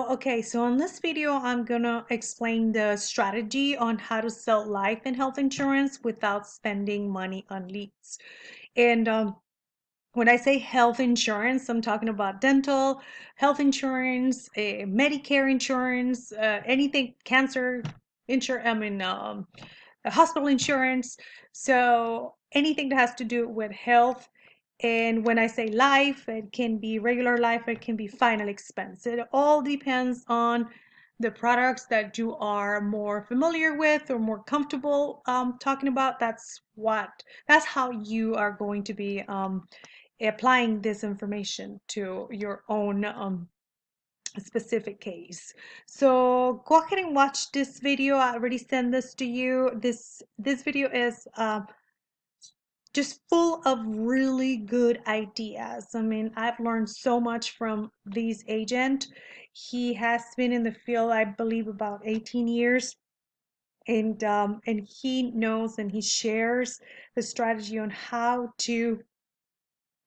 Okay, so in this video, I'm gonna explain the strategy on how to sell life and health insurance without spending money on leads. And when I say health insurance, I'm talking about dental, health insurance, Medicare insurance, anything, cancer insurance, hospital insurance. So anything that has to do with health. And when I say life, it can be regular life, it can be final expense. It all depends on the products that you are more familiar with or more comfortable talking about. That's how you are going to be applying this information to your own specific case. So go ahead and watch this video. I already sent this to you. This video is just full of really good ideas. I mean, I've learned so much from this agent. He has been in the field, I believe, about 18 years. And he knows and he shares the strategy on how to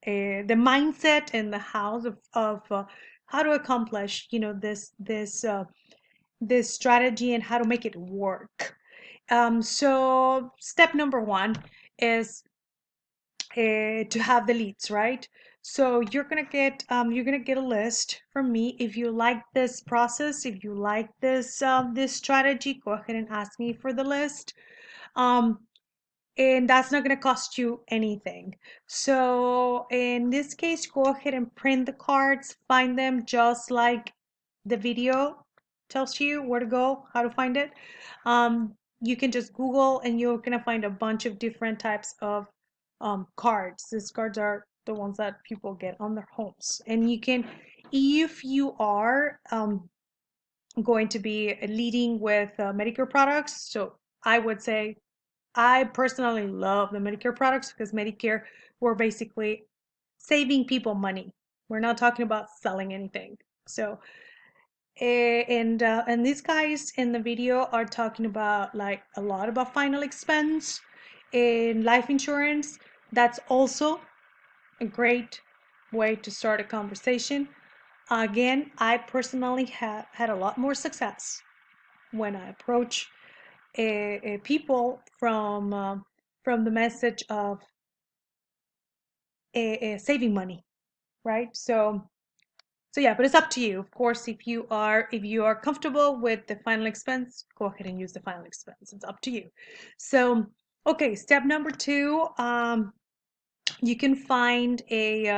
the mindset and the house of how to accomplish, this strategy and how to make it work. So step number one is to have the leads, right? So you're gonna get a list from me. If you like this process, if you like this strategy, go ahead and ask me for the list. Um, and that's not going to cost you anything. So in this case, go ahead and print the cards, find them just like the video tells you where to go, how to find it. You can just Google and you're going to find a bunch of different types of cards. These cards are the ones that people get on their homes. And you can, if you are going to be leading with Medicare products, so I would say I personally love the Medicare products because Medicare, we're basically saving people money. We're not talking about selling anything. So, and these guys in the video are talking about like a lot about final expense in life insurance. That's also a great way to start a conversation. Again, I personally have had a lot more success when I approach people from the message of saving money, right? So yeah, but it's up to you. Of course, if you are comfortable with the final expense, go ahead and use the final expense. It's up to you. So okay, step number two, you can find this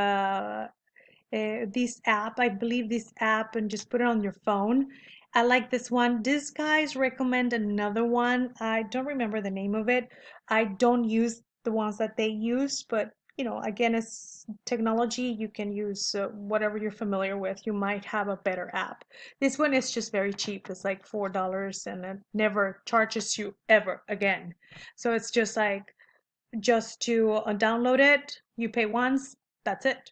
app. I believe this app, and just put it on your phone. I like this one. These guys recommend another one. I don't remember the name of it. I don't use the ones that they use, but again, it's technology. You can use whatever you're familiar with. You might have a better app. This one is just very cheap. It's like $4 and it never charges you ever again. So it's just to download it, you pay once, that's it.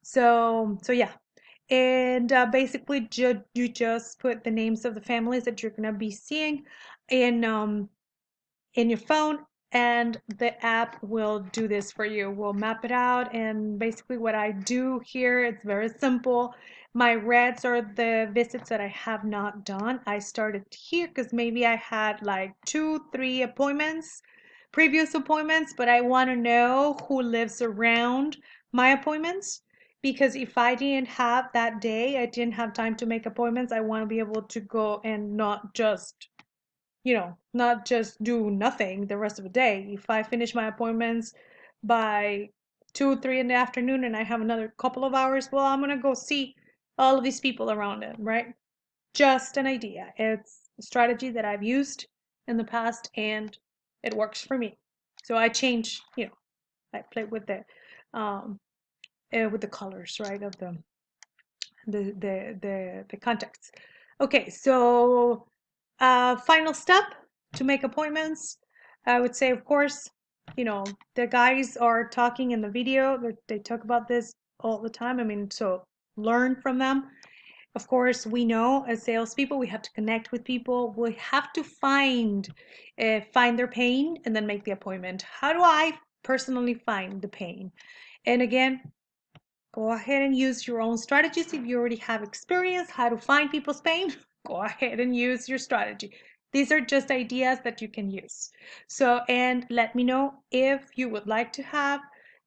So yeah, and basically you just put the names of the families that you're gonna be seeing in your phone, and the app will do this for you. We'll map it out, and basically what I do here, it's very simple. My reds are the visits that I have not done. I started here because maybe I had like 2, 3 appointments, previous appointments, but I want to know who lives around my appointments. Because if I didn't have that day, I didn't have time to make appointments, I want to be able to go and not just do nothing the rest of the day. If I finish my appointments by 2, 3 in the afternoon and I have another couple of hours, well, I'm gonna go see all of these people around it, right? Just an idea. It's a strategy that I've used in the past and it works for me. So I change, I play with the colors, right, of the contexts. Okay, so final step to make appointments. I would say, of course, the guys are talking in the video. They talk about this all the time. I mean, so learn from them. Of course, we know as salespeople, we have to connect with people. We have to find their pain and then make the appointment. How do I personally find the pain? And again, Go ahead and use your own strategies. If you already have experience how to find people's pain, go ahead and use your strategy. These are just ideas that you can use. So, and let me know if you would like to have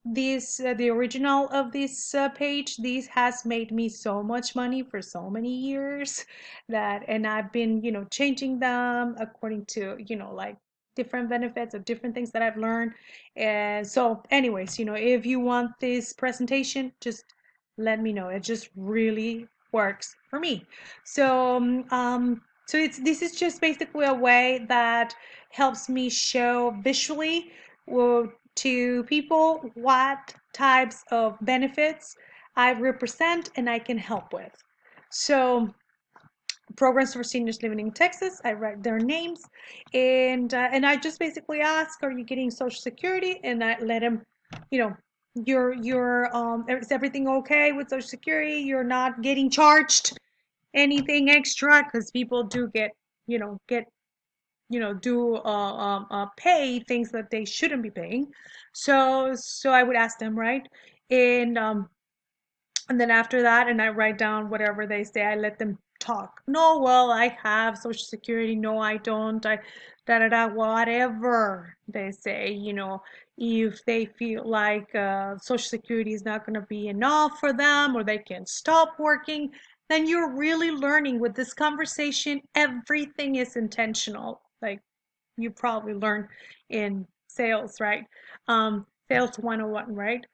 this, the original of this page. This has made me so much money for so many years that, and I've been, changing them according to, like different benefits of different things that I've learned. And so, anyways, if you want this presentation, just let me know. It just really works for me. So, so it's this is just basically a way that helps me show visually, well, to people what types of benefits I represent and I can help with. So, programs for seniors living in Texas. I write their names, and I just basically ask, "Are you getting Social Security?" And I let them, you know, is everything okay with Social Security? You're not getting charged anything extra because people do get do pay things that they shouldn't be paying. So I would ask them, right, and and then after that, and I write down whatever they say. I let them talk. No, well, I have Social Security. No, I don't. I da da da. Whatever they say, if they feel like Social Security is not going to be enough for them, or they can stop working, then you're really learning with this conversation. Everything is intentional. Like you probably learn in sales, right? Sales 101, right?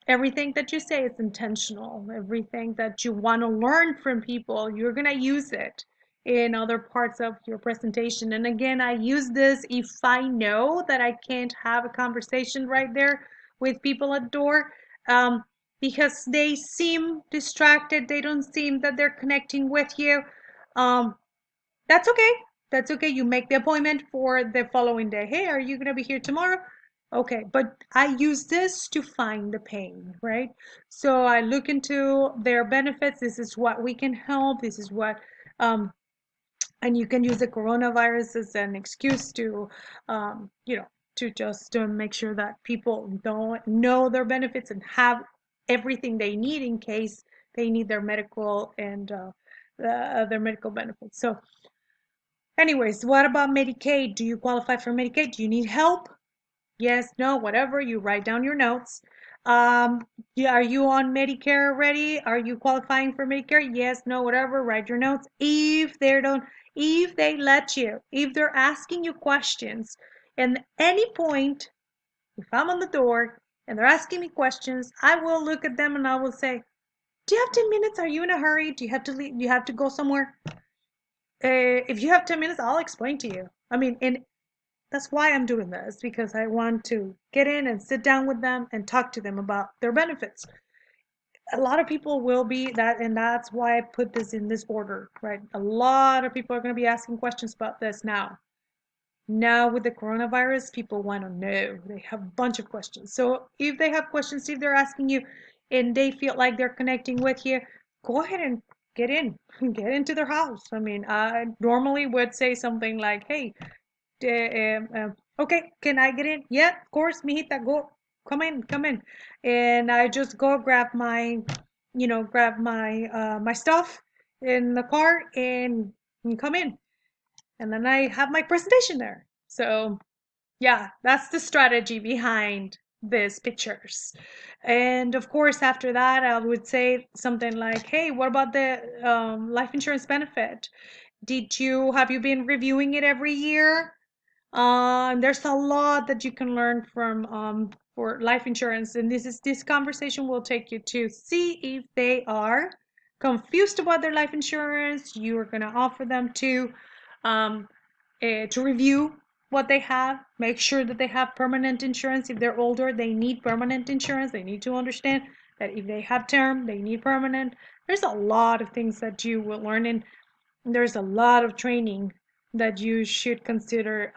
Everything that you say is intentional. Everything that you want to learn from people, you're going to use it in other parts of your presentation. And again, I use this if I know that I can't have a conversation right there with people at the door, um, because they seem distracted. They don't seem that they're connecting with you. Um, that's okay. That's okay. You make the appointment for the following day. Hey, are you going to be here tomorrow? Okay, but I use this to find the pain, right? So I look into their benefits. This is what we can help. This is what, um, and you can use the coronavirus as an excuse to, to just make sure that people don't know their benefits and have everything they need in case they need their medical and their medical benefits. So anyways, what about Medicaid? Do you qualify for Medicaid? Do you need help? Yes, no, whatever. You write down your notes. Yeah, are you on Medicare already? Are you qualifying for Medicare? Yes, no, whatever. Write your notes. If they let you, if they're asking you questions, and any point, if I'm on the door and they're asking me questions, I will look at them and I will say, "Do you have 10 minutes? Are you in a hurry? Do you have to leave? Do you have to go somewhere?" If you have 10 minutes, I'll explain to you. I mean, and that's why I'm doing this, because I want to get in and sit down with them and talk to them about their benefits. A lot of people will be that, and that's why I put this in this order, right? A lot of people are going to be asking questions about this now. Now with the coronavirus, people want to know. They have a bunch of questions. So if they have questions, if they're asking you and they feel like they're connecting with you, go ahead and get in, get into their house. I mean, I normally would say something like, "Hey, okay, can I get in?" "Yeah, of course, mijita, go, come in." And I just go grab my stuff in the car and come in. And then I have my presentation there. So yeah, that's the strategy behind these pictures. And of course, after that, I would say something like, "Hey, what about the life insurance benefit? Have you been reviewing it every year?" There's a lot that you can learn from for life insurance, and this conversation will take you to see if they are confused about their life insurance. You are gonna offer them um, to review what they have, make sure that they have permanent insurance. If they're older, they need permanent insurance. They need to understand that if they have term, they need permanent. There's a lot of things that you will learn, and there's a lot of training that you should consider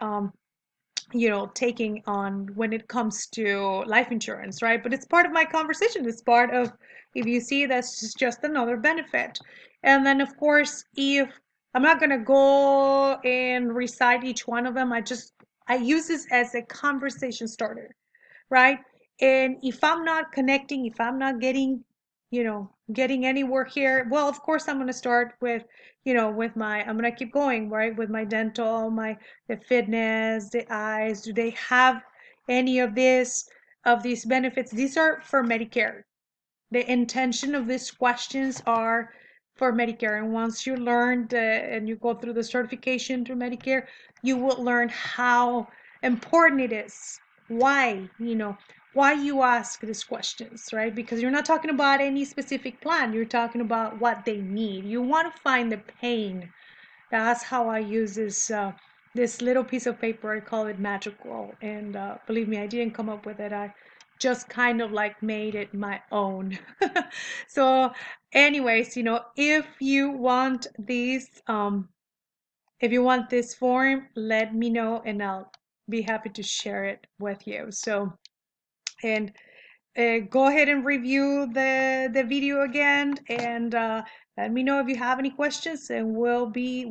taking on when it comes to life insurance, right? But it's part of my conversation. It's part of, if you see, that's just another benefit. And then of course, if I'm not going to go and recite each one of them, I use this as a conversation starter, right? And if I'm not connecting, if I'm not getting, getting anywhere here, well, of course I'm going to start with, with my, I'm going to keep going, right? With my dental, the fitness, the eyes. Do they have any of these benefits? These are for Medicare. The intention of these questions are for Medicare. And once you learn and you go through the certification through Medicare, you will learn how important it is. Why, why you ask these questions, right? Because you're not talking about any specific plan. You're talking about what they need. You want to find the pain. That's how I use this little piece of paper. I call it magical. And believe me, I didn't come up with it. I just kind of like made it my own. So, anyways, if you want this form, let me know and I'll be happy to share it with you. So, and go ahead and review the video again, and let me know if you have any questions, and we'll be